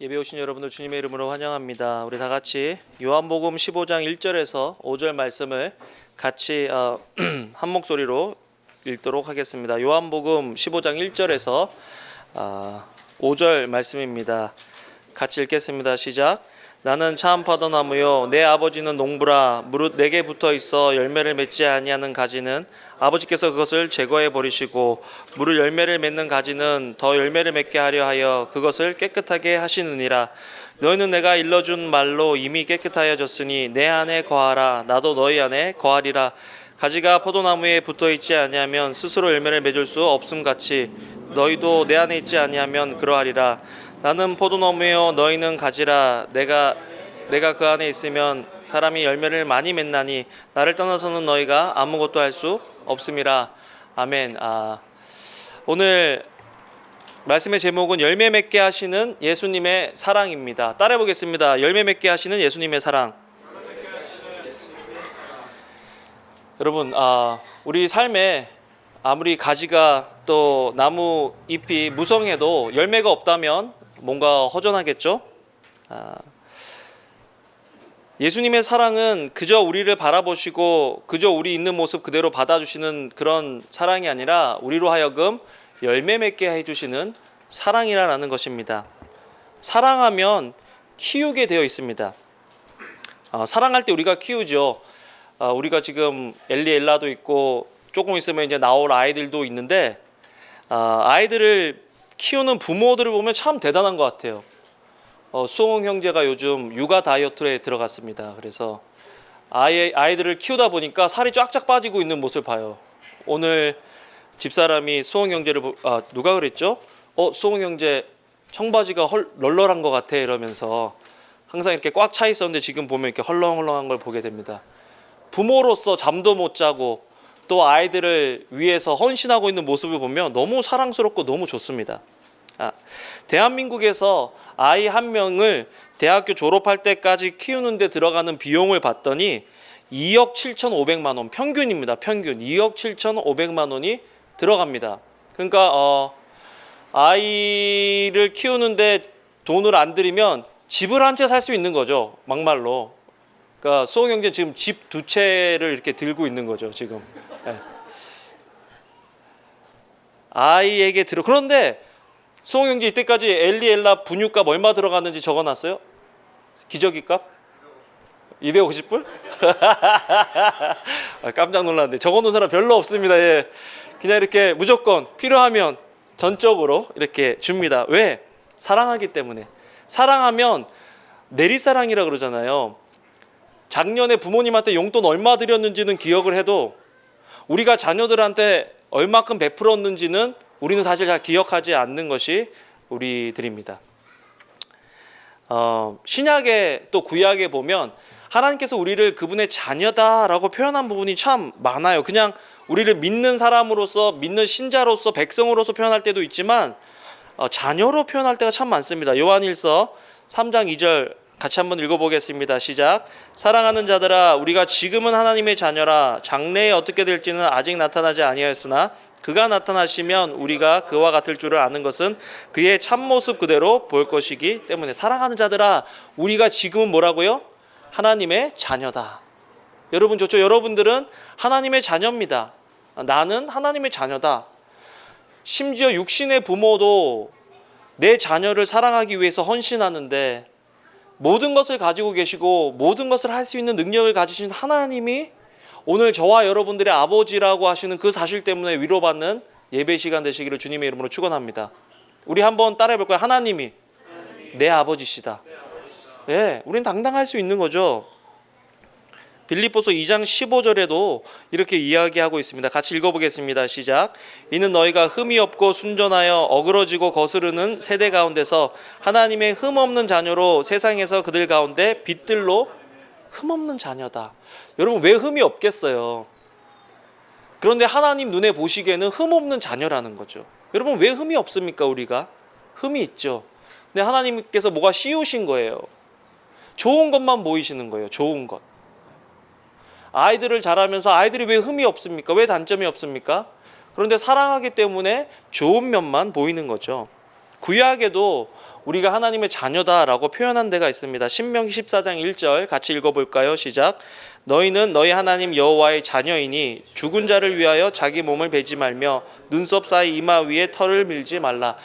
예배 오신 여러분들 주님의 이름으로 환영합니다. 우리 다 같이 요한복음 15장 1절에서 5절 말씀을 같이 한 목소리로 읽도록 하겠습니다. 요한복음 15장 1절에서 5절 말씀입니다. 같이 읽겠습니다. 시작. 나는 참 포도나무요 내 아버지는 농부라. 무릇 내게 붙어 있어 열매를 맺지 아니하는 가지는 아버지께서 그것을 제거해 버리시고 무릇 열매를 맺는 가지는 더 열매를 맺게 하려 하여 그것을 깨끗하게 하시느니라. 너희는 내가 일러준 말로 이미 깨끗하여졌으니 내 안에 거하라. 나도 너희 안에 거하리라. 가지가 포도나무에 붙어 있지 아니하면 스스로 열매를 맺을 수 없음 같이 너희도 내 안에 있지 아니하면 그러하리라. 나는 포도나무요 너희는 가지라. 내가 그 안에 있으면 사람이 열매를 많이 맺나니 나를 떠나서는 너희가 아무것도 할 수 없음이라. 아멘. 오늘 말씀의 제목은 열매 맺게 하시는 예수님의 사랑입니다. 따라해 보겠습니다. 열매 맺게 하시는 예수님의 사랑. 여러분, 우리 삶에 아무리 가지가 또 나무 잎이 무성해도 열매가 없다면 뭔가 허전하겠죠? 예수님의 사랑은 그저 우리를 바라보시고 그저 우리 있는 모습 그대로 받아주시는 그런 사랑이 아니라 우리로 하여금 열매 맺게 해주시는 사랑이라는 것입니다. 사랑하면 키우게 되어 있습니다. 사랑할 때 우리가 키우죠. 우리가 지금 엘리 엘라도 있고 조금 있으면 이제 나올 아이들도 있는데 아이들을 키우는 부모들을 보면 참 대단한 것 같아요. 수홍 형제가 요즘 육아 다이어트에 들어갔습니다. 그래서 아이들을 키우다 보니까 살이 쫙쫙 빠지고 있는 모습을 봐요. 오늘 집사람이 수홍 형제를 누가 그랬죠? 수홍 형제 청바지가 널널한 것 같아 이러면서 항상 이렇게 꽉 차 있었는데 지금 보면 이렇게 헐렁헐렁한 걸 보게 됩니다. 부모로서 잠도 못 자고 또 아이들을 위해서 헌신하고 있는 모습을 보면 너무 사랑스럽고 너무 좋습니다. 대한민국에서 아이 한 명을 대학교 졸업할 때까지 키우는 데 들어가는 비용을 봤더니 2억 7,500만 원 평균입니다. 평균 2억 7,500만 원이 들어갑니다. 그러니까 아이를 키우는데 돈을 안 들이면 집을 한 채 살 수 있는 거죠. 막말로. 그러니까 수홍 형제 지금 집 2채를 이렇게 들고 있는 거죠. 지금. 네. 아이에게 그런데 수홍 형제 이때까지 엘리 엘라 분유값 얼마 들어갔는지 적어놨어요? 기저귀값? 250불? 깜짝 놀랐는데 적어놓은 사람 별로 없습니다. 예. 그냥 이렇게 무조건 필요하면 전적으로 이렇게 줍니다. 왜? 사랑하기 때문에. 사랑하면 내리사랑이라 그러잖아요. 작년에 부모님한테 용돈 얼마 드렸는지는 기억을 해도 우리가 자녀들한테 얼마큼 베풀었는지는 우리는 사실 잘 기억하지 않는 것이 우리들입니다. 신약에 또 구약에 보면 하나님께서 우리를 그분의 자녀다라고 표현한 부분이 참 많아요. 그냥 우리를 믿는 사람으로서, 믿는 신자로서, 백성으로서 표현할 때도 있지만 자녀로 표현할 때가 참 많습니다. 요한일서 3장 2절 같이 한번 읽어보겠습니다. 시작. 사랑하는 자들아, 우리가 지금은 하나님의 자녀라. 장래에 어떻게 될지는 아직 나타나지 아니하였으나 그가 나타나시면 우리가 그와 같을 줄을 아는 것은 그의 참모습 그대로 볼 것이기 때문에. 사랑하는 자들아, 우리가 지금은 뭐라고요? 하나님의 자녀다. 여러분 좋죠? 여러분들은 하나님의 자녀입니다. 나는 하나님의 자녀다. 심지어 육신의 부모도 내 자녀를 사랑하기 위해서 헌신하는데 모든 것을 가지고 계시고 모든 것을 할 수 있는 능력을 가지신 하나님이 오늘 저와 여러분들의 아버지라고 하시는 그 사실 때문에 위로받는 예배 시간 되시기를 주님의 이름으로 축원합니다. 우리 한번 따라해 볼까요? 하나님이 내 아버지시다. 네, 우리는 당당할 수 있는 거죠. 빌립보서 2장 15절에도 이렇게 이야기하고 있습니다. 같이 읽어보겠습니다. 시작. 이는 너희가 흠이 없고 순전하여 어그러지고 거스르는 세대 가운데서 하나님의 흠 없는 자녀로 세상에서 그들 가운데 빛들로 흠 없는 자녀다. 여러분 왜 흠이 없겠어요? 그런데 하나님 눈에 보시기에는 흠 없는 자녀라는 거죠. 여러분 왜 흠이 없습니까? 우리가 흠이 있죠. 근데 하나님께서 뭐가 씌우신 거예요. 좋은 것만 보이시는 거예요. 좋은 것. 아이들을 자라면서 아이들이 왜 흠이 없습니까? 왜 단점이 없습니까? 그런데 사랑하기 때문에 좋은 면만 보이는 거죠. 구약에도 우리가 하나님의 자녀다라고 표현한 데가 있습니다. 신명기 14장 1절 같이 읽어볼까요? 시작. 너희는 너희 하나님 여호와의 자녀이니 죽은 자를 위하여 자기 몸을 베지 말며 눈썹 사이 이마 위에 털을 밀지 말라.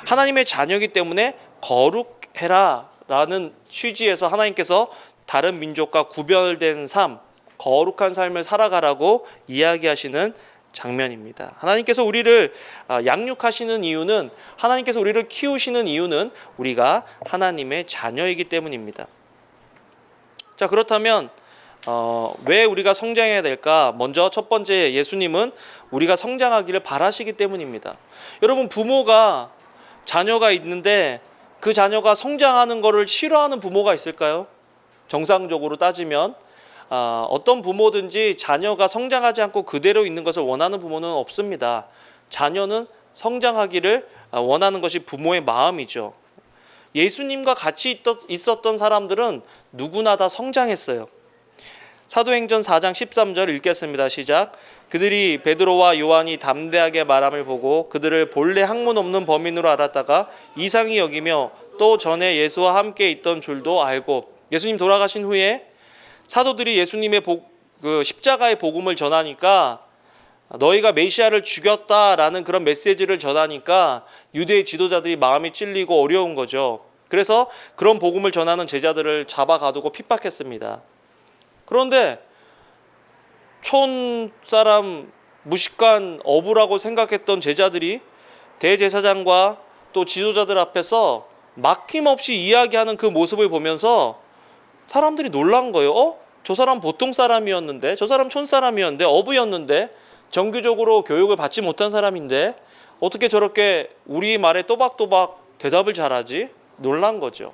하나님의 자녀이기 때문에 거룩해라 라는 취지에서 하나님께서 다른 민족과 구별된 삶, 거룩한 삶을 살아가라고 이야기하시는 장면입니다. 하나님께서 우리를 양육하시는 이유는, 하나님께서 우리를 키우시는 이유는 우리가 하나님의 자녀이기 때문입니다. 자, 그렇다면 왜 우리가 성장해야 될까? 먼저 첫 번째, 예수님은 우리가 성장하기를 바라시기 때문입니다. 여러분, 부모가 자녀가 있는데 그 자녀가 성장하는 것을 싫어하는 부모가 있을까요? 정상적으로 따지면 어떤 부모든지 자녀가 성장하지 않고 그대로 있는 것을 원하는 부모는 없습니다. 자녀는 성장하기를 원하는 것이 부모의 마음이죠. 예수님과 같이 있었던 사람들은 누구나 다 성장했어요. 사도행전 4장 13절 읽겠습니다. 시작. 그들이 베드로와 요한이 담대하게 말함을 보고 그들을 본래 학문 없는 범인으로 알았다가 이상히 여기며 또 전에 예수와 함께 있던 줄도 알고, 예수님 돌아가신 후에 사도들이 예수님의 십자가의 복음을 전하니까, 너희가 메시아를 죽였다라는 그런 메시지를 전하니까 유대의 지도자들이 마음이 찔리고 어려운 거죠. 그래서 그런 복음을 전하는 제자들을 잡아가두고 핍박했습니다. 그런데 촌 사람 무식한 어부라고 생각했던 제자들이 대제사장과 또 지도자들 앞에서 막힘없이 이야기하는 그 모습을 보면서 사람들이 놀란 거예요. 저 사람 보통 사람이었는데, 저 사람 촌 사람이었는데, 어부였는데, 정규적으로 교육을 받지 못한 사람인데 어떻게 저렇게 우리 말에 또박또박 대답을 잘하지? 놀란 거죠.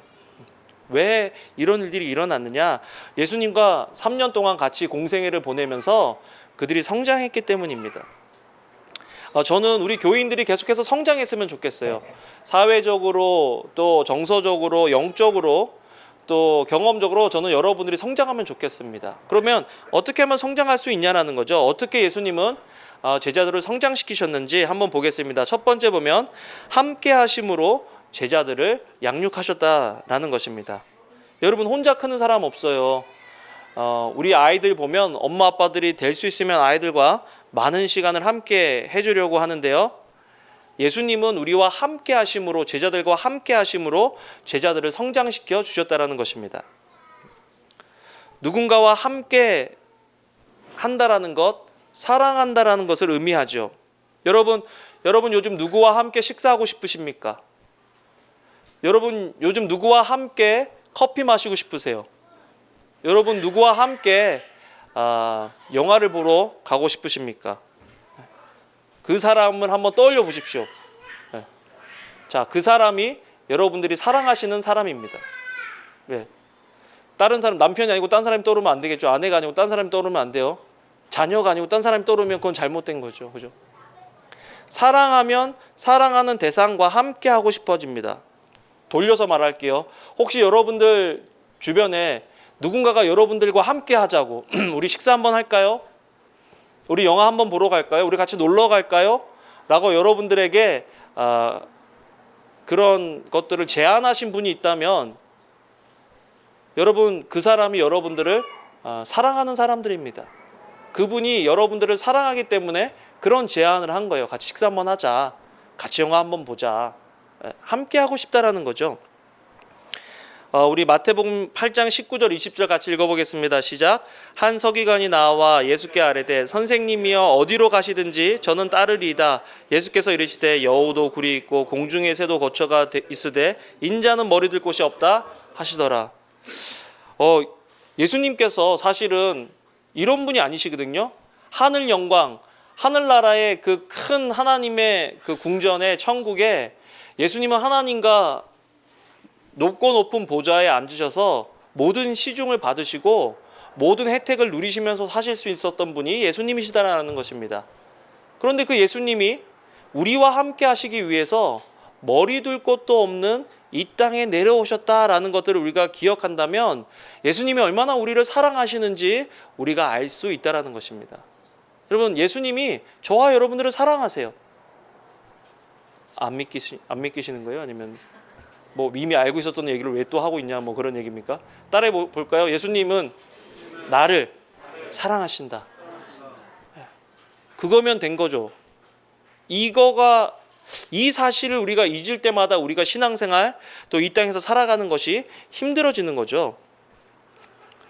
왜 이런 일들이 일어났느냐? 예수님과 3년 동안 같이 공생애를 보내면서 그들이 성장했기 때문입니다. 저는 우리 교인들이 계속해서 성장했으면 좋겠어요. 사회적으로, 또 정서적으로, 영적으로, 또 경험적으로 저는 여러분들이 성장하면 좋겠습니다. 그러면 어떻게 하면 성장할 수 있냐라는 거죠. 어떻게 예수님은 제자들을 성장시키셨는지 한번 보겠습니다. 첫 번째 보면 함께 하심으로 제자들을 양육하셨다라는 것입니다. 여러분, 혼자 크는 사람 없어요. 우리 아이들 보면 엄마 아빠들이 될 수 있으면 아이들과 많은 시간을 함께 해주려고 하는데요. 예수님은 우리와 함께 하심으로, 제자들과 함께 하심으로 제자들을 성장시켜 주셨다라는 것입니다. 누군가와 함께 한다라는 것, 사랑한다라는 것을 의미하죠. 여러분 요즘 누구와 함께 식사하고 싶으십니까? 여러분 요즘 누구와 함께 커피 마시고 싶으세요? 여러분 누구와 함께 영화를 보러 가고 싶으십니까? 그 사람을 한번 떠올려 보십시오. 자, 그 사람이 여러분들이 사랑하시는 사람입니다. 다른 사람, 남편이 아니고 딴 사람이 떠오르면 안 되겠죠. 아내가 아니고 딴 사람이 떠오르면 안 돼요. 자녀가 아니고 딴 사람이 떠오르면 그건 잘못된 거죠. 그죠? 사랑하면 사랑하는 대상과 함께 하고 싶어집니다. 돌려서 말할게요. 혹시 여러분들 주변에 누군가가 여러분들과 함께 하자고 우리 식사 한번 할까요? 우리 영화 한번 보러 갈까요? 우리 같이 놀러 갈까요? 라고 여러분들에게 그런 것들을 제안하신 분이 있다면 여러분, 그 사람이 여러분들을 사랑하는 사람들입니다. 그분이 여러분들을 사랑하기 때문에 그런 제안을 한 거예요. 같이 식사 한번 하자, 같이 영화 한번 보자, 함께 하고 싶다라는 거죠. 우리 마태복음 8장 19절 20절 같이 읽어보겠습니다. 시작. 한 서기관이 나와 예수께 아뢰되 선생님이여 어디로 가시든지 저는 따르리이다. 예수께서 이르시되 여우도 굴이 있고 공중의 새도 거처가 있으되 인자는 머리 들 곳이 없다 하시더라. 예수님께서 사실은 이런 분이 아니시거든요. 하늘 영광, 하늘나라의 그 큰 하나님의 그 궁전의 천국에 예수님은 하나님과 높고 높은 보좌에 앉으셔서 모든 시중을 받으시고 모든 혜택을 누리시면서 사실 수 있었던 분이 예수님이시다라는 것입니다. 그런데 그 예수님이 우리와 함께 하시기 위해서 머리 둘 곳도 없는 이 땅에 내려오셨다라는 것들을 우리가 기억한다면 예수님이 얼마나 우리를 사랑하시는지 우리가 알 수 있다라는 것입니다. 여러분, 예수님이 저와 여러분들을 사랑하세요. 안 믿기시는 거예요? 아니면 뭐 이미 알고 있었던 얘기를 왜 또 하고 있냐 뭐 그런 얘기입니까? 따라해 볼까요? 예수님은 나를 사랑하신다. 그거면 된 거죠. 이거가 이 사실을 우리가 잊을 때마다 우리가 신앙생활 또 이 땅에서 살아가는 것이 힘들어지는 거죠.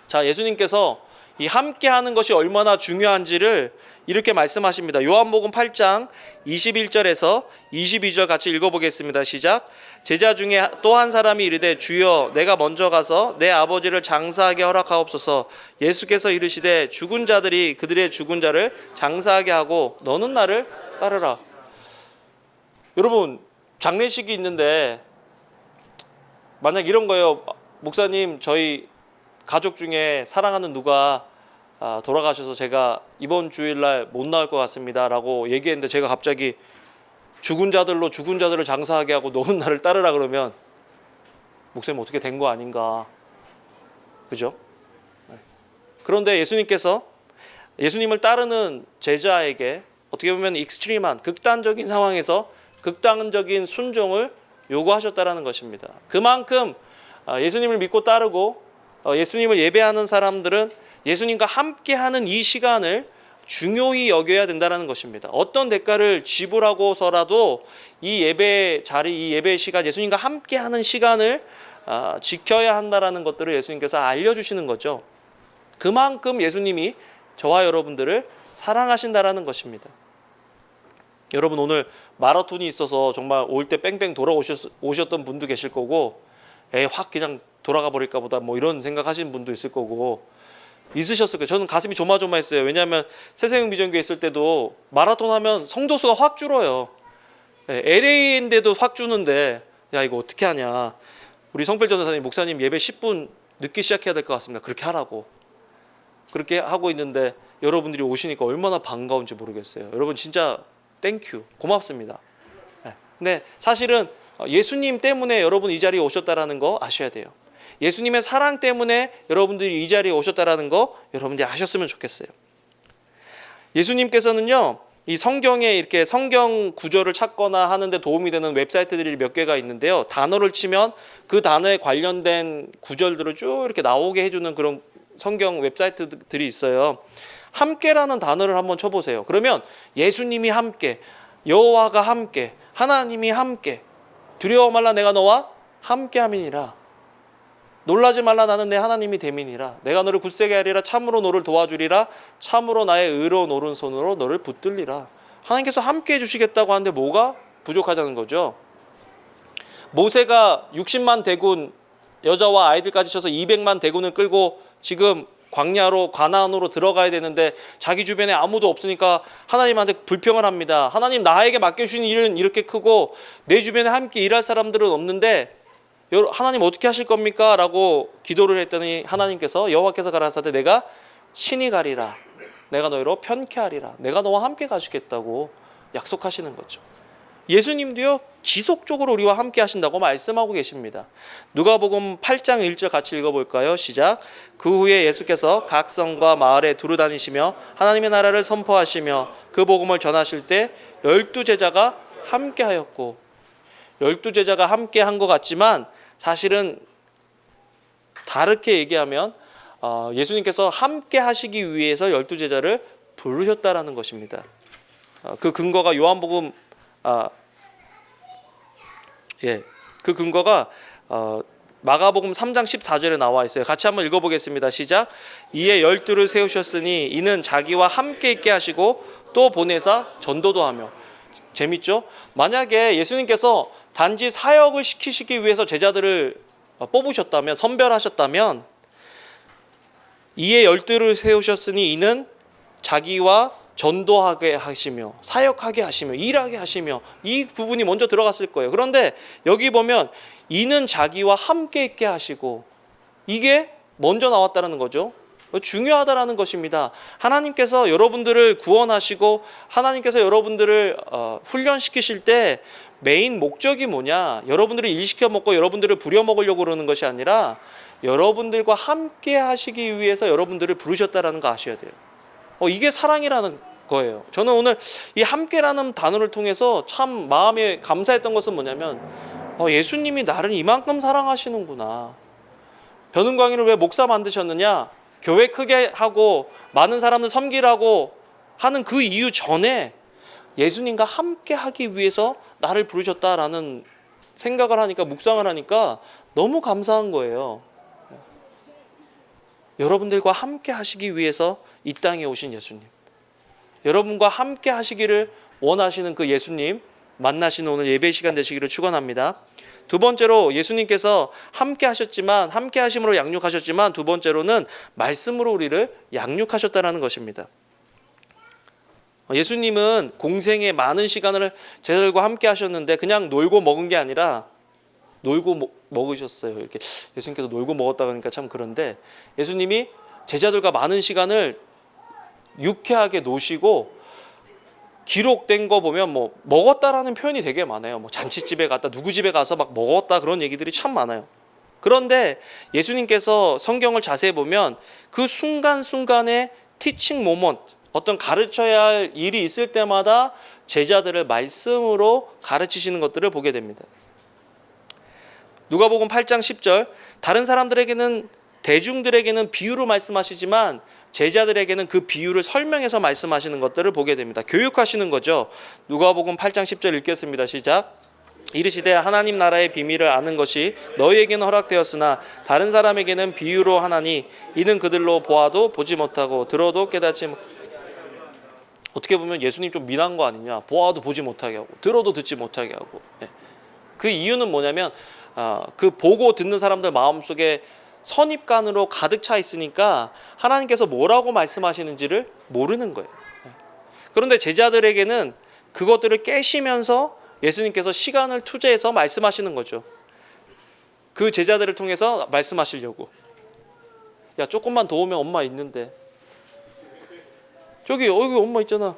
자, 예수님께서 이 함께하는 것이 얼마나 중요한지를 이렇게 말씀하십니다. 요한복음 8장 21절에서 22절 같이 읽어보겠습니다. 시작. 제자 중에 또 한 사람이 이르되 주여 내가 먼저 가서 내 아버지를 장사하게 허락하옵소서. 예수께서 이르시되 죽은 자들이 그들의 죽은 자를 장사하게 하고 너는 나를 따르라. 여러분 장례식이 있는데 만약 이런 거예요. 목사님 저희 가족 중에 사랑하는 누가 돌아가셔서 제가 이번 주일날 못 나올 것 같습니다 라고 얘기했는데 제가 갑자기 죽은 자들로 죽은 자들을 장사하게 하고 너는 나를 따르라 그러면 목사님 어떻게 된 거 아닌가, 그죠? 그런데 예수님께서 예수님을 따르는 제자에게 어떻게 보면 익스트림한 극단적인 상황에서 극단적인 순종을 요구하셨다라는 것입니다. 그만큼 예수님을 믿고 따르고 예수님을 예배하는 사람들은 예수님과 함께하는 이 시간을 중요히 여겨야 된다는 것입니다. 어떤 대가를 지불하고서라도 이 예배 자리, 이 예배 시간, 예수님과 함께하는 시간을 지켜야 한다는 것들을 예수님께서 알려주시는 거죠. 그만큼 예수님이 저와 여러분들을 사랑하신다는 것입니다. 여러분 오늘 마라톤이 있어서 정말 올 때 뺑뺑 돌아오셨던 분도 계실 거고 확 그냥 돌아가 버릴까 보다 뭐 이런 생각하시는 분도 있을 거고 있으셨을 거예요. 저는 가슴이 조마조마했어요. 왜냐하면 새생명 비전교회 있을 때도 마라톤 하면 성도수가 확 줄어요. LA인데도 확 주는데 야 이거 어떻게 하냐. 우리 성필 전도사님 목사님 예배 10분 늦게 시작해야 될 것 같습니다. 그렇게 하라고. 그렇게 하고 있는데 여러분들이 오시니까 얼마나 반가운지 모르겠어요. 여러분 진짜 땡큐 고맙습니다. 근데 사실은 예수님 때문에 여러분 이 자리에 오셨다라는 거 아셔야 돼요. 예수님의 사랑 때문에 여러분들이 이 자리에 오셨다라는 거 여러분들이 아셨으면 좋겠어요. 예수님께서는요 이 성경에 이렇게 성경 구절을 찾거나 하는데 도움이 되는 웹사이트들이 몇 개가 있는데요. 단어를 치면 그 단어에 관련된 구절들을 쭉 이렇게 나오게 해주는 그런 성경 웹사이트들이 있어요. 함께라는 단어를 한번 쳐보세요. 그러면 예수님이 함께, 여호와가 함께, 하나님이 함께, 두려워 말라 내가 너와 함께함이니라. 놀라지 말라 나는 내 하나님이 됨이니라. 내가 너를 굳세게 하리라. 참으로 너를 도와주리라. 참으로 나의 의로운 오른손으로 너를 붙들리라. 하나님께서 함께 해주시겠다고 하는데 뭐가 부족하다는 거죠. 모세가 60만 대군 여자와 아이들까지 쳐서 200만 대군을 끌고 지금 광야로 가나안으로 들어가야 되는데 자기 주변에 아무도 없으니까 하나님한테 불평을 합니다. 하나님 나에게 맡겨주신 일은 이렇게 크고 내 주변에 함께 일할 사람들은 없는데 하나님 어떻게 하실 겁니까? 라고 기도를 했더니 하나님께서 여호와께서 가라사대 내가 친히 가리라. 내가 너희로 편케하리라. 내가 너와 함께 가시겠다고 약속하시는 거죠. 예수님도요 지속적으로 우리와 함께 하신다고 말씀하고 계십니다. 누가복음 8장 1절 같이 읽어볼까요? 시작. 그 후에 예수께서 각 성과 마을에 두루 다니시며 하나님의 나라를 선포하시며 그 복음을 전하실 때 12제자가 함께 하였고 12제자가 함께 한 것 같지만 사실은 다르게 얘기하면 예수님께서 함께 하시기 위해서 12제자를 부르셨다라는 것입니다. 그 근거가 요한복음 그 근거가 마가복음 3장 14절에 나와 있어요. 같이 한번 읽어보겠습니다. 시작. 이에 12를 세우셨으니 이는 자기와 함께 있게 하시고 또 보내사 전도도 하며. 재밌죠? 만약에 예수님께서 단지 사역을 시키시기 위해서 제자들을 뽑으셨다면, 선별하셨다면 이에 12를 세우셨으니 이는 자기와 전도하게 하시며 사역하게 하시며 일하게 하시며 이 부분이 먼저 들어갔을 거예요. 그런데 여기 보면 이는 자기와 함께 있게 하시고 이게 먼저 나왔다는 거죠. 중요하다라는 것입니다. 하나님께서 여러분들을 구원하시고 하나님께서 여러분들을 훈련시키실 때 메인 목적이 뭐냐? 여러분들을 일시켜 먹고 여러분들을 부려먹으려고 그러는 것이 아니라 여러분들과 함께 하시기 위해서 여러분들을 부르셨다라는 거 아셔야 돼요. 이게 사랑이라는 거예요. 저는 오늘 이 함께라는 단어를 통해서 참 마음에 감사했던 것은 뭐냐면 예수님이 나를 이만큼 사랑하시는구나. 변은광이를 왜 목사 만드셨느냐? 교회 크게 하고 많은 사람들 섬기라고 하는 그 이유 전에 예수님과 함께 하기 위해서 나를 부르셨다라는 생각을 하니까, 묵상을 하니까 너무 감사한 거예요. 여러분들과 함께 하시기 위해서 이 땅에 오신 예수님, 여러분과 함께 하시기를 원하시는 그 예수님 만나시는 오늘 예배 시간 되시기를 축원합니다. 두 번째로, 예수님께서 함께 하셨지만, 함께 하심으로 양육하셨지만, 두 번째로는 말씀으로 우리를 양육하셨다라는 것입니다. 예수님은 공생의 많은 시간을 제자들과 함께 하셨는데 그냥 놀고 먹은 게 아니라 놀고 먹으셨어요. 이렇게 예수님께서 놀고 먹었다 그러니까 참 그런데, 예수님이 제자들과 많은 시간을 유쾌하게 노시고, 기록된 거 보면 먹었다라는 표현이 되게 많아요. 잔치집에 갔다, 누구 집에 가서 막 먹었다, 그런 얘기들이 참 많아요. 그런데 예수님께서 성경을 자세히 보면 그 순간순간의 티칭 모먼트, 어떤 가르쳐야 할 일이 있을 때마다 제자들을 말씀으로 가르치시는 것들을 보게 됩니다. 누가복음 8장 10절, 다른 사람들에게는, 대중들에게는 비유로 말씀하시지만 제자들에게는 그 비유를 설명해서 말씀하시는 것들을 보게 됩니다. 교육하시는 거죠. 누가복음 8장 10절 읽겠습니다. 시작. 이르시되 하나님 나라의 비밀을 아는 것이 너희에게는 허락되었으나 다른 사람에게는 비유로 하나니 이는 그들로 보아도 보지 못하고 들어도 깨닫지 못. 어떻게 보면 예수님 좀 미난 거 아니냐. 보아도 보지 못하게 하고 들어도 듣지 못하게 하고. 그 이유는 뭐냐면 그 보고 듣는 사람들 마음속에 선입관으로 가득 차 있으니까 하나님께서 뭐라고 말씀하시는지를 모르는 거예요. 그런데 제자들에게는 그것들을 깨시면서 예수님께서 시간을 투자해서 말씀하시는 거죠. 그 제자들을 통해서 말씀하시려고. 야, 조금만 더 오면 엄마 있는데. 여기 엄마 있잖아.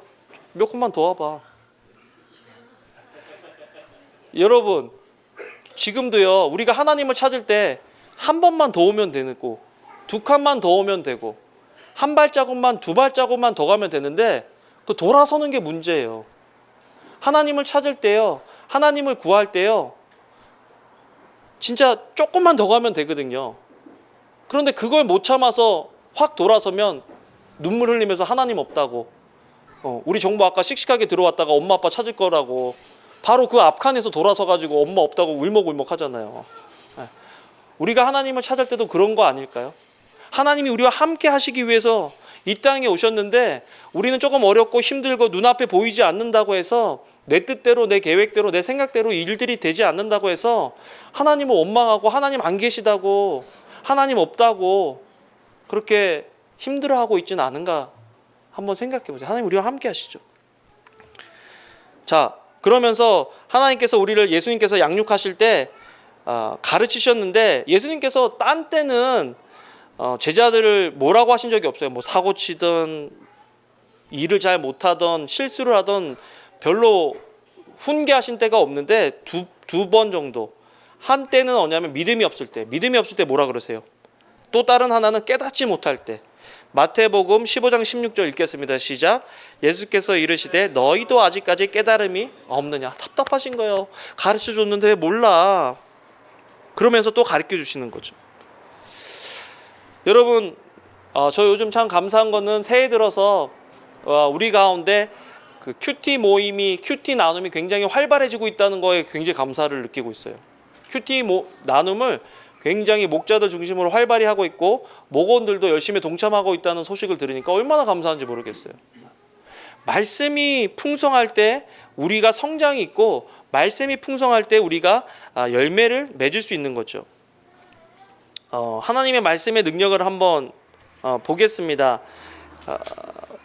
몇 컷만 더 와봐. 여러분, 지금도요, 우리가 하나님을 찾을 때 한 번만 더 오면 되고, 두 칸만 더 오면 되고, 한 발자국만, 두 발자국만 더 가면 되는데 그 돌아서는 게 문제예요. 하나님을 찾을 때요, 하나님을 구할 때요, 진짜 조금만 더 가면 되거든요. 그런데 그걸 못 참아서 확 돌아서면 눈물 흘리면서 하나님 없다고, 우리 정부 아까 씩씩하게 들어왔다가 엄마 아빠 찾을 거라고 바로 그 앞칸에서 돌아서 가지고 엄마 없다고 울먹울먹 하잖아요. 우리가 하나님을 찾을 때도 그런 거 아닐까요? 하나님이 우리와 함께 하시기 위해서 이 땅에 오셨는데 우리는 조금 어렵고 힘들고 눈앞에 보이지 않는다고 해서 내 뜻대로, 내 계획대로, 내 생각대로 일들이 되지 않는다고 해서 하나님을 원망하고 하나님 안 계시다고, 하나님 없다고 그렇게 힘들어하고 있지는 않은가 한번 생각해 보세요. 하나님 우리와 함께 하시죠. 자, 그러면서 하나님께서 우리를, 예수님께서 양육하실 때 가르치셨는데, 예수님께서 딴 때는 제자들을 뭐라고 하신 적이 없어요. 사고 치든 일을 잘 못하던 실수를 하던 별로 훈계하신 때가 없는데 두 번 정도. 한 때는 뭐냐면 믿음이 없을 때 뭐라 그러세요? 또 다른 하나는 깨닫지 못할 때. 마태복음 15장 16절 읽겠습니다. 시작. 예수께서 이르시되 너희도 아직까지 깨달음이 없느냐. 답답하신 거예요. 가르쳐줬는데 왜 몰라. 그러면서 또 가르쳐 주시는 거죠. 여러분, 저 요즘 참 감사한 거는 새해 들어서 우리 가운데 그 큐티 나눔이 굉장히 활발해지고 있다는 거에 굉장히 감사를 느끼고 있어요. 큐티 나눔을 굉장히 목자들 중심으로 활발히 하고 있고 목원들도 열심히 동참하고 있다는 소식을 들으니까 얼마나 감사한지 모르겠어요. 말씀이 풍성할 때 우리가 성장이 있고, 말씀이 풍성할 때 우리가 열매를 맺을 수 있는 거죠. 하나님의 말씀의 능력을 한번 보겠습니다.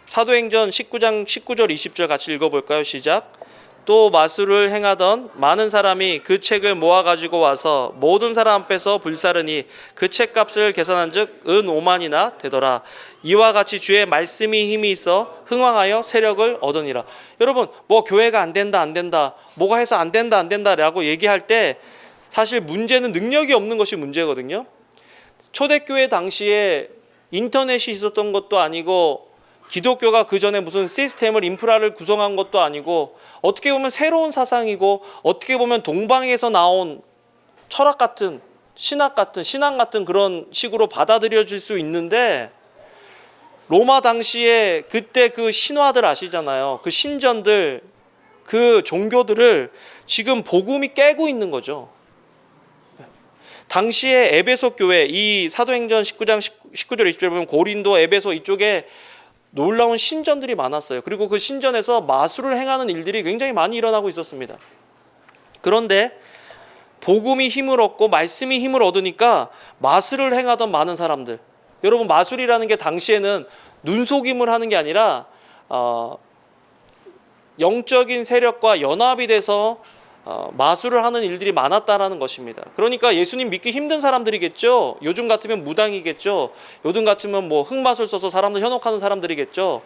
사도행전 19장 19절 20절 같이 읽어볼까요? 시작. 또 마술을 행하던 많은 사람이 그 책을 모아가지고 와서 모든 사람 앞에서 불사르니 그 책값을 계산한즉 은 5만이나 되더라. 이와 같이 주의 말씀이 힘이 있어 흥왕하여 세력을 얻으니라. 여러분, 교회가 안 된다 뭐가 해서 안 된다 라고 얘기할 때 사실 문제는 능력이 없는 것이 문제거든요. 초대교회 당시에 인터넷이 있었던 것도 아니고 기독교가 그 전에 무슨 시스템을 인프라를 구성한 것도 아니고 어떻게 보면 새로운 사상이고 어떻게 보면 동방에서 나온 철학 같은 신학 같은 신앙 같은 그런 식으로 받아들여질 수 있는데 로마 당시에 그때 그 신화들 아시잖아요. 그 신전들 그 종교들을 지금 복음이 깨고 있는 거죠. 당시에 에베소 교회 이 사도행전 19장 19절 20절 보면 고린도 에베소 이쪽에 놀라운 신전들이 많았어요. 그리고 그 신전에서 마술을 행하는 일들이 굉장히 많이 일어나고 있었습니다. 그런데 복음이 힘을 얻고 말씀이 힘을 얻으니까 마술을 행하던 많은 사람들, 여러분 마술이라는 게 당시에는 눈속임을 하는 게 아니라 영적인 세력과 연합이 돼서 마술을 하는 일들이 많았다라는 것입니다. 그러니까 예수님 믿기 힘든 사람들이겠죠. 요즘 같으면 무당이겠죠. 요즘 같으면 뭐 흑마술 써서 사람들 현혹하는 사람들이겠죠.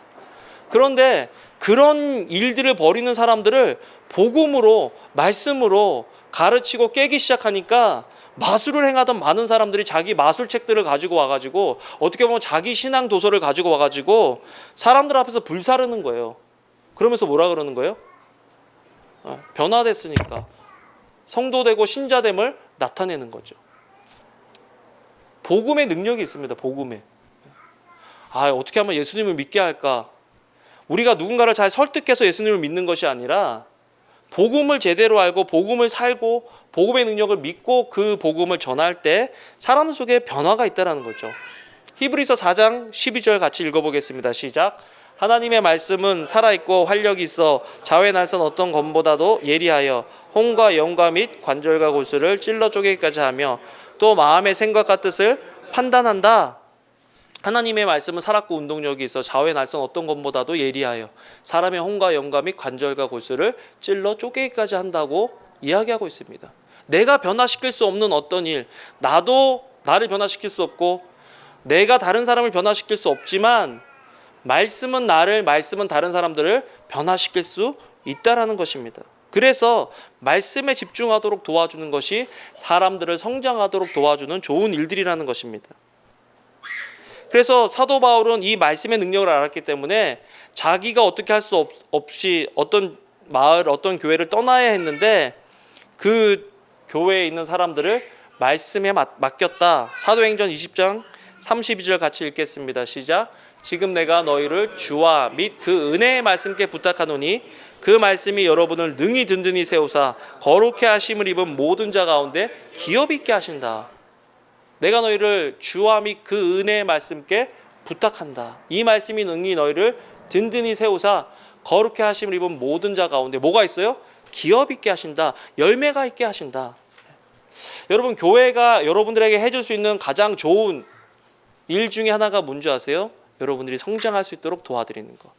그런데 그런 일들을 벌이는 사람들을 복음으로 말씀으로 가르치고 깨기 시작하니까 마술을 행하던 많은 사람들이 자기 마술책들을 가지고 와가지고 어떻게 보면 자기 신앙 도서를 가지고 와가지고 사람들 앞에서 불사르는 거예요. 그러면서 뭐라 그러는 거예요? 변화됐으니까 성도되고 신자됨을 나타내는 거죠. 복음의 능력이 있습니다. 복음에. 어떻게 하면 예수님을 믿게 할까? 우리가 누군가를 잘 설득해서 예수님을 믿는 것이 아니라 복음을 제대로 알고 복음을 살고 복음의 능력을 믿고 그 복음을 전할 때 사람 속에 변화가 있다는 거죠. 히브리서 4장 12절 같이 읽어보겠습니다. 시작. 하나님의 말씀은 살아있고 활력이 있어 자외 날선 어떤 검보다도 예리하여 혼과 영과 및 관절과 골수를 찔러 쪼개기까지 하며 또 마음의 생각과 뜻을 판단한다. 하나님의 말씀은 살았고 운동력이 있어 좌우에 날선 어떤 것보다도 예리하여 사람의 혼과 영과 및 관절과 골수를 찔러 쪼개기까지 한다고 이야기하고 있습니다. 내가 변화시킬 수 없는 어떤 일, 나도 나를 변화시킬 수 없고 내가 다른 사람을 변화시킬 수 없지만 말씀은 말씀은 다른 사람들을 변화시킬 수 있다라는 것입니다. 그래서 말씀에 집중하도록 도와주는 것이 사람들을 성장하도록 도와주는 좋은 일들이라는 것입니다. 그래서 사도 바울은 이 말씀의 능력을 알았기 때문에 자기가 어떻게 할 수 없이 어떤 마을, 어떤 교회를 떠나야 했는데 그 교회에 있는 사람들을 말씀에 맡겼다. 사도행전 20장 32절 같이 읽겠습니다. 시작. 지금 내가 너희를 주와 및 그 은혜의 말씀께 부탁하노니 그 말씀이 여러분을 능히 든든히 세우사 거룩해 하심을 입은 모든 자 가운데 기업 있게 하신다. 내가 너희를 주와 및 그 은혜의 말씀께 부탁한다. 이 말씀이 능히 너희를 든든히 세우사 거룩해 하심을 입은 모든 자 가운데 뭐가 있어요? 기업 있게 하신다. 열매가 있게 하신다. 여러분 교회가 여러분들에게 해줄 수 있는 가장 좋은 일 중에 하나가 뭔지 아세요? 여러분들이 성장할 수 있도록 도와드리는 것.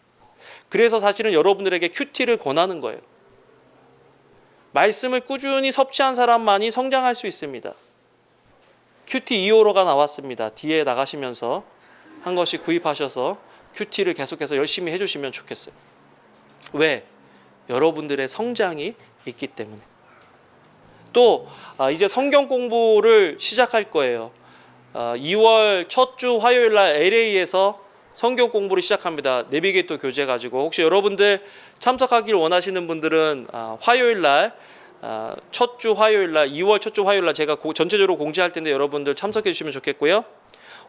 그래서 사실은 여러분들에게 큐티를 권하는 거예요. 말씀을 꾸준히 섭취한 사람만이 성장할 수 있습니다. 큐티 2호로가 나왔습니다. 뒤에 나가시면서 한 것씩 구입하셔서 큐티를 계속해서 열심히 해주시면 좋겠어요. 왜? 여러분들의 성장이 있기 때문에. 또 이제 성경 공부를 시작할 거예요. 2월 첫 주 화요일 날 LA에서 성경 공부를 시작합니다. 내비게이터 교재 가지고 혹시 여러분들 참석하기를 원하시는 분들은 화요일 날 첫 주 화요일 날 2월 첫 주 화요일 날 제가 전체적으로 공지할 텐데 여러분들 참석해 주시면 좋겠고요.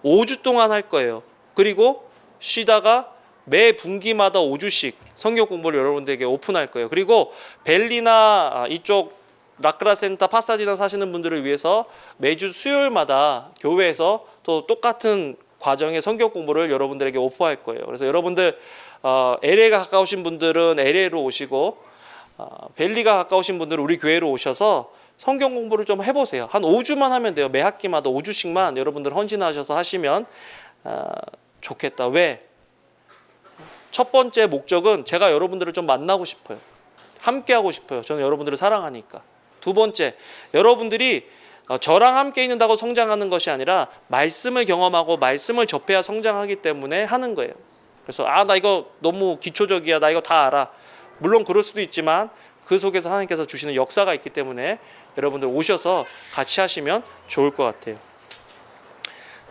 5주 동안 할 거예요. 그리고 쉬다가 매 분기마다 5주씩 성경 공부를 여러분들에게 오픈할 거예요. 그리고 벨리나 이쪽 라크라센타 파사디나 사시는 분들을 위해서 매주 수요일마다 교회에서 또 똑같은 과정의 성경 공부를 여러분들에게 오프할 거예요. 그래서 여러분들 LA가 가까우신 분들은 LA로 오시고 벨리가 가까우신 분들은 우리 교회로 오셔서 성경 공부를 좀 해보세요. 한 5주만 하면 돼요. 매 학기마다 5주씩만 여러분들 헌신하셔서 하시면 좋겠다. 왜? 첫 번째 목적은 제가 여러분들을 좀 만나고 싶어요. 함께 하고 싶어요. 저는 여러분들을 사랑하니까. 두 번째, 여러분들이 저랑 함께 있는다고 성장하는 것이 아니라 말씀을 경험하고 말씀을 접해야 성장하기 때문에 하는 거예요. 그래서 나 이거 너무 기초적이야. 나 이거 다 알아. 물론 그럴 수도 있지만 그 속에서 하나님께서 주시는 역사가 있기 때문에 여러분들 오셔서 같이 하시면 좋을 것 같아요.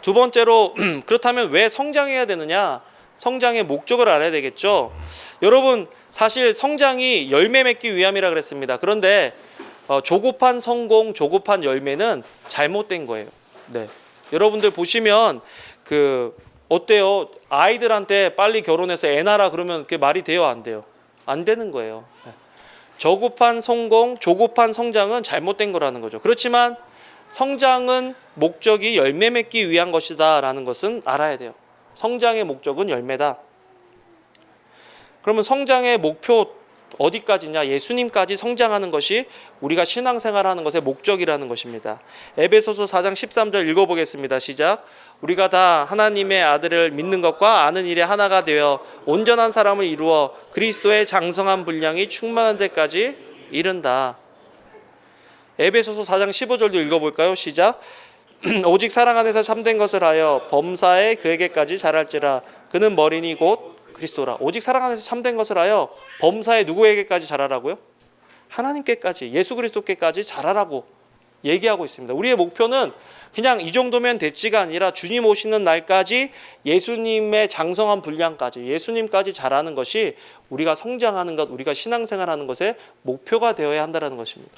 두 번째로 그렇다면 왜 성장해야 되느냐? 성장의 목적을 알아야 되겠죠. 여러분, 사실 성장이 열매 맺기 위함이라 그랬습니다. 그런데 조급한 성공, 조급한 열매는 잘못된 거예요. 네. 여러분들 보시면 어때요? 아이들한테 빨리 결혼해서 애 낳아라 그러면 그게 말이 돼요, 안 돼요? 안 되는 거예요. 네. 저급한 성공, 조급한 성장은 잘못된 거라는 거죠. 그렇지만 성장은 목적이 열매 맺기 위한 것이다라는 것은 알아야 돼요. 성장의 목적은 열매다. 그러면 성장의 목표 어디까지냐? 예수님까지 성장하는 것이 우리가 신앙생활하는 것의 목적이라는 것입니다. 에베소서 4장 13절 읽어보겠습니다. 시작. 우리가 다 하나님의 아들을 믿는 것과 아는 일에 하나가 되어 온전한 사람을 이루어 그리스도의 장성한 분량이 충만한 데까지 이른다. 에베소서 4장 15절도 읽어볼까요? 시작. 오직 사랑 안에서 참된 것을 하여 범사에 그에게까지 자랄지라. 그는 머리니 곧 그리스도라. 오직 사랑 안에서 참된 것을 하여 범사에 누구에게까지 자라라고요? 하나님께까지, 예수 그리스도께까지 자라라고 얘기하고 있습니다. 우리의 목표는 그냥 이 정도면 됐지가 아니라 주님 오시는 날까지 예수님의 장성한 분량까지, 예수님까지 자라는 것이 우리가 성장하는 것, 우리가 신앙생활하는 것의 목표가 되어야 한다는 것입니다.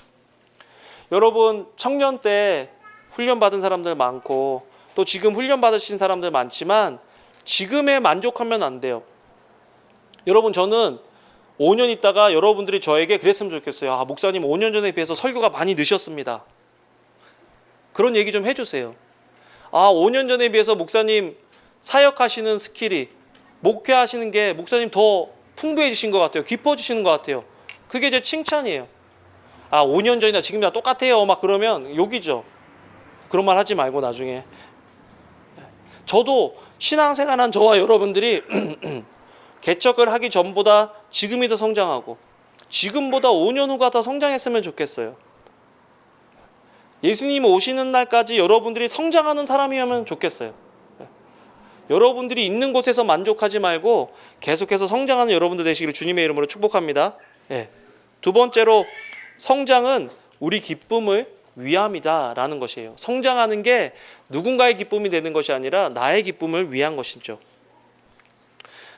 여러분, 청년 때 훈련받은 사람들 많고 또 지금 훈련받으신 사람들 많지만 지금에 만족하면 안 돼요. 여러분, 저는 5년 있다가 여러분들이 저에게 그랬으면 좋겠어요. 아, 목사님 5년 전에 비해서 설교가 많이 늦으셨습니다. 그런 얘기 좀 해주세요. 아, 5년 전에 비해서 목사님 사역하시는 스킬이, 목회하시는 게 목사님 더 풍부해지신 것 같아요. 깊어지시는 것 같아요. 그게 제 칭찬이에요. 아, 5년 전이나 지금이나 똑같아요 막 그러면 욕이죠. 그런 말 하지 말고 나중에. 저도 신앙생활한 저와 여러분들이 개척을 하기 전보다 지금이 더 성장하고 지금보다 5년 후가 더 성장했으면 좋겠어요. 예수님 오시는 날까지 여러분들이 성장하는 사람이면 좋겠어요. 여러분들이 있는 곳에서 만족하지 말고 계속해서 성장하는 여러분들 되시기를 주님의 이름으로 축복합니다. 두 번째로, 성장은 우리 기쁨을 위함이다라는 것이에요. 성장하는 게 누군가의 기쁨이 되는 것이 아니라 나의 기쁨을 위한 것이죠.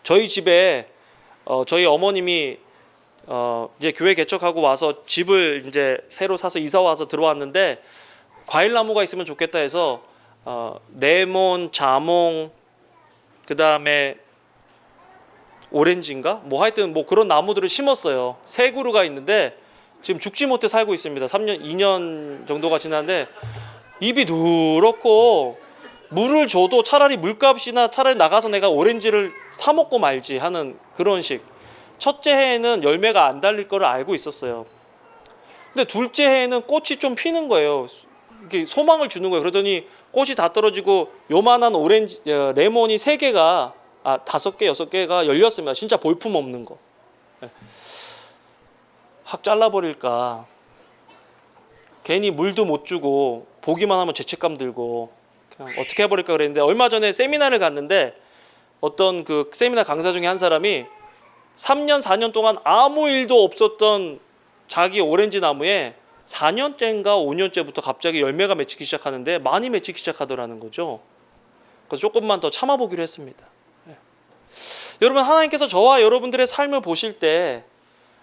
저희 집에 저희 어머님이 이제 교회 개척하고 와서 집을 이제 새로 사서 이사 와서 들어왔는데 과일 나무가 있으면 좋겠다 해서 레몬, 자몽, 그 다음에 오렌지인가? 뭐 하여튼 뭐 그런 나무들을 심었어요. 세 그루가 있는데 지금 죽지 못해 살고 있습니다. 3년, 2년 정도가 지났는데 잎이 누렇고 물을 줘도 차라리 물값이나 차라리 나가서 내가 오렌지를 사 먹고 말지 하는 그런 식. 첫째 해에는 열매가 안 달릴 거를 알고 있었어요. 근데 둘째 해에는 꽃이 좀 피는 거예요. 이렇게 소망을 주는 거예요. 그러더니 꽃이 다 떨어지고 요만한 오렌지, 레몬이 3개가 5개, 6개가 열렸습니다. 진짜 볼품 없는 거. 확 잘라버릴까. 괜히 물도 못 주고 보기만 하면 죄책감 들고 그냥 어떻게 해버릴까 그랬는데, 얼마 전에 세미나를 갔는데 어떤 그 세미나 강사 중에 한 사람이 3년 4년 동안 아무 일도 없었던 자기 오렌지 나무에 4년째인가 5년째부터 갑자기 열매가 맺히기 시작하는데 많이 맺히기 시작하더라는 거죠. 그래서 조금만 더 참아보기로 했습니다. 여러분, 하나님께서 저와 여러분들의 삶을 보실 때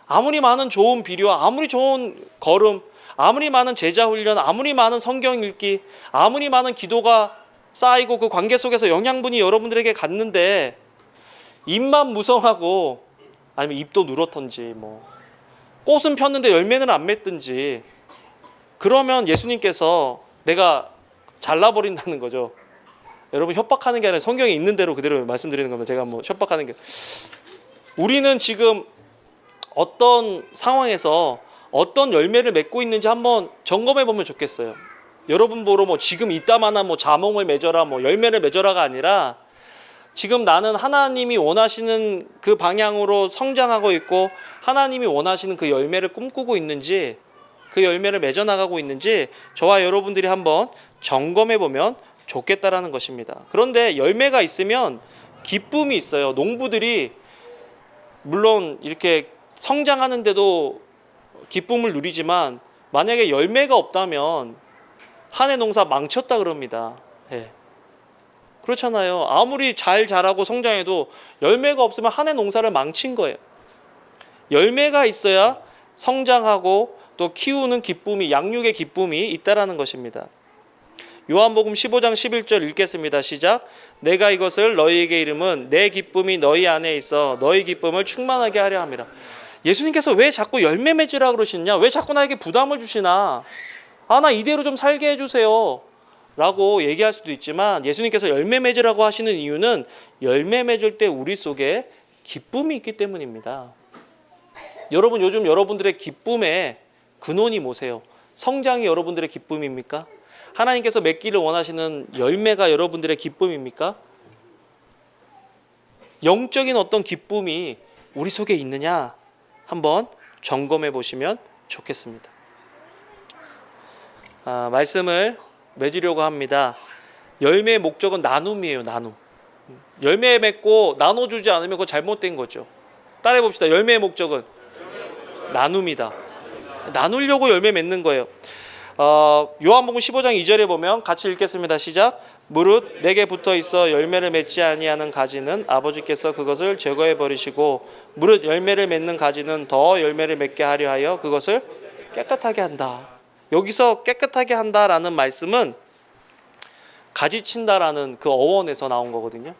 아무리 많은 좋은 비료, 아무리 좋은 걸음, 아무리 많은 제자 훈련, 아무리 많은 성경 읽기, 아무리 많은 기도가 쌓이고 그 관계 속에서 영양분이 여러분들에게 갔는데 잎만 무성하고 아니면 잎도 누렇던지 뭐 꽃은 폈는데 열매는 안 맺든지 그러면 예수님께서 내가 잘라버린다는 거죠. 여러분, 협박하는 게 아니라 성경에 있는 대로 그대로 말씀드리는 겁니다. 제가 뭐 협박하는 게, 우리는 지금 어떤 상황에서 어떤 열매를 맺고 있는지 한번 점검해 보면 좋겠어요. 여러분 보러 뭐 지금 이따마나 뭐 자몽을 맺어라, 뭐 열매를 맺어라가 아니라 지금 나는 하나님이 원하시는 그 방향으로 성장하고 있고 하나님이 원하시는 그 열매를 꿈꾸고 있는지, 그 열매를 맺어 나가고 있는지 저와 여러분들이 한번 점검해 보면 좋겠다라는 것입니다. 그런데 열매가 있으면 기쁨이 있어요. 농부들이 물론 이렇게 성장하는데도 기쁨을 누리지만 만약에 열매가 없다면 한 해 농사 망쳤다 그럽니다. 그렇잖아요. 아무리 잘 자라고 성장해도 열매가 없으면 한 해 농사를 망친 거예요. 열매가 있어야 성장하고 또 키우는 기쁨이, 양육의 기쁨이 있다라는 것입니다. 요한복음 15장 11절 읽겠습니다. 시작. 내가 이것을 너희에게 이름은 내 기쁨이 너희 안에 있어 너희 기쁨을 충만하게 하려 함이라. 예수님께서 왜 자꾸 열매 맺으라 그러시냐? 왜 자꾸 나에게 부담을 주시나? 나 이대로 좀 살게 해주세요 라고 얘기할 수도 있지만, 예수님께서 열매 맺으라고 하시는 이유는 열매 맺을 때 우리 속에 기쁨이 있기 때문입니다. 여러분, 요즘 여러분들의 기쁨의 근원이 뭐세요? 성장이 여러분들의 기쁨입니까? 하나님께서 맺기를 원하시는 열매가 여러분들의 기쁨입니까? 영적인 어떤 기쁨이 우리 속에 있느냐 한번 점검해 보시면 좋겠습니다. 말씀을 맺으려고 합니다. 열매의 목적은 나눔이에요. 나눔. 열매 맺고 나눠주지 않으면 그거 잘못된 거죠. 따라해 봅시다. 열매의 목적은 나눔이다. 나누려고 열매 맺는 거예요. 요한복음 15장 2절에 보면 같이 읽겠습니다. 시작. 무릇 내게 붙어 있어 열매를 맺지 아니하는 가지는 아버지께서 그것을 제거해 버리시고 무릇 열매를 맺는 가지는 더 열매를 맺게 하려 하여 그것을 깨끗하게 한다. 여기서 깨끗하게 한다라는 말씀은 가지 친다라는 그 어원에서 나온 거거든요.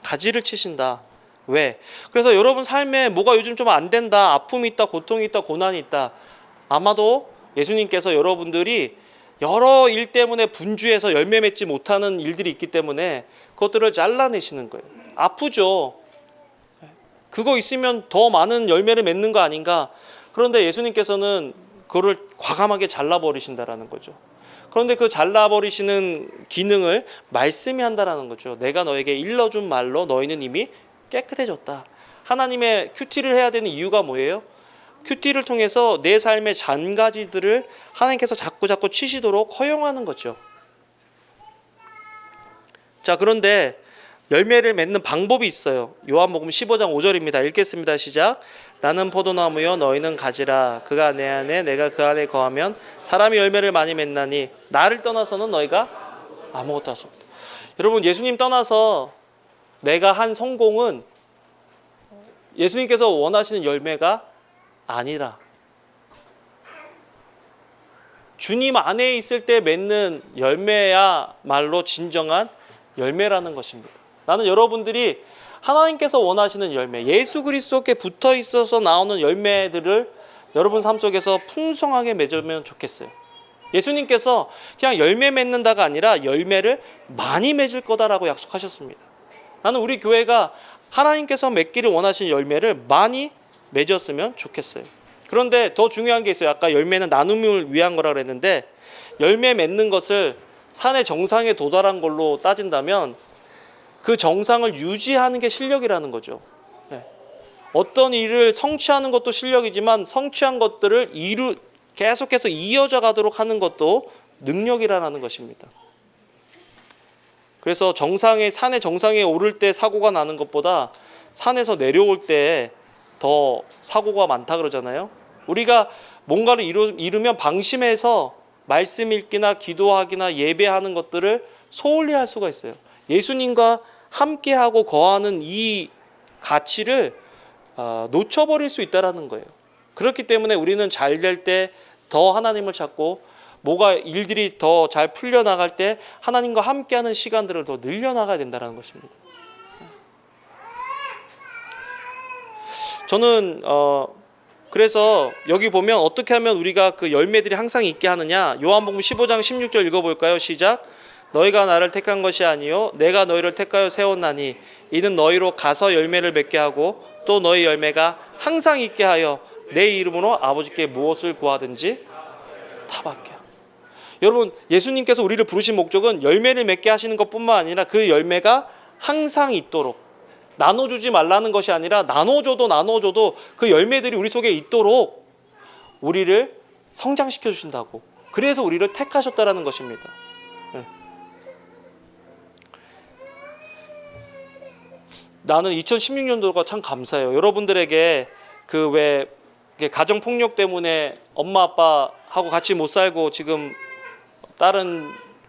가지를 치신다. 왜? 그래서 여러분 삶에 뭐가 요즘 좀 안 된다, 아픔이 있다, 고통이 있다, 고난이 있다. 아마도 예수님께서 여러분들이 여러 일 때문에 분주해서 열매 맺지 못하는 일들이 있기 때문에 그것들을 잘라내시는 거예요. 아프죠. 그거 있으면 더 많은 열매를 맺는 거 아닌가. 그런데 예수님께서는 그거를 과감하게 잘라버리신다라는 거죠. 그런데 그 잘라버리시는 기능을 말씀이 한다라는 거죠. 내가 너에게 일러준 말로 너희는 이미 깨끗해졌다. 하나님의 큐티를 해야 되는 이유가 뭐예요? 큐티를 통해서 내 삶의 잔가지들을 하나님께서 자꾸 치시도록 허용하는 거죠. 자, 그런데 열매를 맺는 방법이 있어요. 요한복음 15장 5절입니다. 읽겠습니다. 시작. 나는 포도나무여 너희는 가지라. 그가 내 안에 내가 그 안에 거하면 사람이 열매를 많이 맺나니 나를 떠나서는 너희가 아무것도 할 수 없다. 여러분, 예수님 떠나서 내가 한 성공은 예수님께서 원하시는 열매가 아니라 주님 안에 있을 때 맺는 열매야말로 진정한 열매라는 것입니다. 나는 여러분들이 하나님께서 원하시는 열매, 예수 그리스도께 붙어 있어서 나오는 열매들을 여러분 삶 속에서 풍성하게 맺으면 좋겠어요. 예수님께서 그냥 열매 맺는다가 아니라 열매를 많이 맺을 거다라고 약속하셨습니다. 나는 우리 교회가 하나님께서 맺기를 원하시는 열매를 많이 맺었으면 좋겠어요. 그런데 더 중요한 게 있어요. 아까 열매는 나눔을 위한 거라고 그랬는데, 열매 맺는 것을 산의 정상에 도달한 걸로 따진다면 그 정상을 유지하는 게 실력이라는 거죠. 어떤 일을 성취하는 것도 실력이지만 성취한 것들을 계속해서 이어져 가도록 하는 것도 능력이라는 것입니다. 그래서 산의 정상에 오를 때 사고가 나는 것보다 산에서 내려올 때 더 사고가 많다 그러잖아요. 우리가 뭔가를 이루면 방심해서 말씀 읽기나 기도하기나 예배하는 것들을 소홀히 할 수가 있어요. 예수님과 함께하고 거하는 이 가치를 놓쳐버릴 수 있다는 거예요. 그렇기 때문에 우리는 잘 될 때 더 하나님을 찾고, 일들이 더 잘 풀려나갈 때 하나님과 함께하는 시간들을 더 늘려나가야 된다는 것입니다. 저는 그래서 여기 보면 어떻게 하면 우리가 그 열매들이 항상 있게 하느냐, 요한복음 15장 16절 읽어볼까요? 시작. 너희가 나를 택한 것이 아니요 내가 너희를 택하여 세웠나니 이는 너희로 가서 열매를 맺게 하고 또 너희 열매가 항상 있게 하여 내 이름으로 아버지께 무엇을 구하든지 다 받게 하고. 여러분, 예수님께서 우리를 부르신 목적은 열매를 맺게 하시는 것뿐만 아니라 그 열매가 항상 있도록, 나눠주지 말라는 것이 아니라 나눠줘도 그 열매들이 우리 속에 있도록 우리를 성장시켜 주신다고. 그래서 우리를 택하셨다라는 것입니다. 나는 2016년도가 참 감사해요. 여러분들에게 가정 폭력 때문에 엄마 아빠하고 같이 못 살고 지금 다른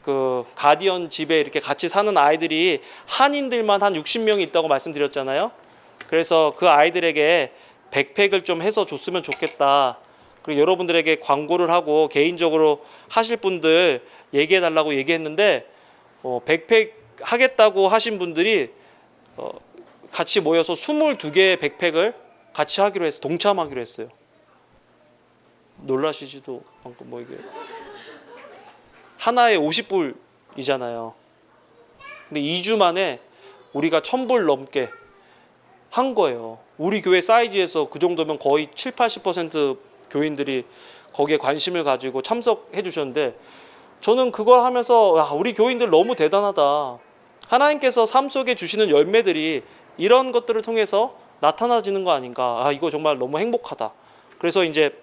그 가디언 집에 이렇게 같이 사는 아이들이 한인들만 한 60명이 있다고 말씀드렸잖아요. 그래서 그 아이들에게 백팩을 좀 해서 줬으면 좋겠다. 그리고 여러분들에게 광고를 하고 개인적으로 하실 분들 얘기해 달라고 얘기했는데 백팩 하겠다고 하신 분들이 같이 모여서 22개의 백팩을 같이 하기로 해서 동참하기로 했어요. 놀라시지도 않고 뭐 이게 하나에 50불이잖아요. 근데 2주 만에 우리가 1000불 넘게 한 거예요. 우리 교회 사이즈에서 그 정도면 거의 7, 80% 교인들이 거기에 관심을 가지고 참석해 주셨는데 저는 그거 하면서 우리 교인들 너무 대단하다. 하나님께서 삶 속에 주시는 열매들이 이런 것들을 통해서 나타나지는 거 아닌가. 이거 정말 너무 행복하다. 그래서 이제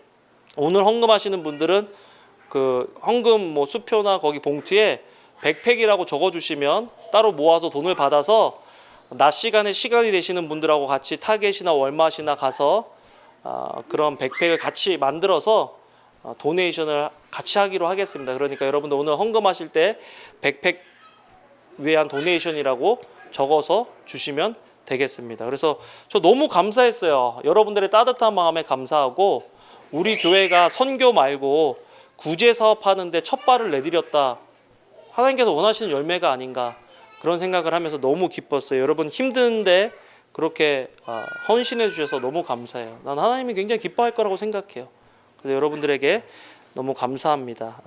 오늘 헌금하시는 분들은 그 헌금 뭐 수표나 거기 봉투에 백팩이라고 적어주시면 따로 모아서 돈을 받아서 낮 시간에 시간이 되시는 분들하고 같이 타겟이나 월마트나 가서 그런 백팩을 같이 만들어서 도네이션을 같이 하기로 하겠습니다. 그러니까 여러분들 오늘 헌금하실 때 백팩 위한 도네이션이라고 적어서 주시면 되겠습니다. 그래서 저 너무 감사했어요. 여러분들의 따뜻한 마음에 감사하고 우리 교회가 선교 말고 구제 사업하는데 첫 발을 내디뎠다. 하나님께서 원하시는 열매가 아닌가 그런 생각을 하면서 너무 기뻤어요. 여러분 힘든데 그렇게 헌신해 주셔서 너무 감사해요. 난 하나님이 굉장히 기뻐할 거라고 생각해요. 그래서 여러분들에게 너무 감사합니다.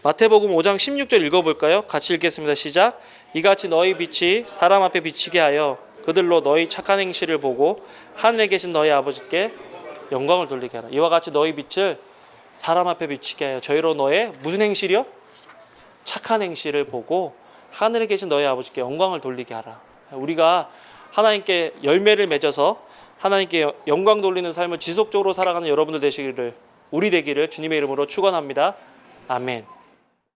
마태복음 5장 16절 읽어볼까요? 같이 읽겠습니다. 시작. 이같이 너희 빛이 사람 앞에 비치게 하여 그들로 너희 착한 행실을 보고 하늘에 계신 너희 아버지께 영광을 돌리게 하라. 이와 같이 너희 빛을 사람 앞에 비치게 하여 저희로 너의 무슨 행실이요? 착한 행실을 보고 하늘에 계신 너희 아버지께 영광을 돌리게 하라. 우리가 하나님께 열매를 맺어서 하나님께 영광 돌리는 삶을 지속적으로 살아가는 여러분들 되시기를 우리 되기를 주님의 이름으로 축원합니다. 아멘.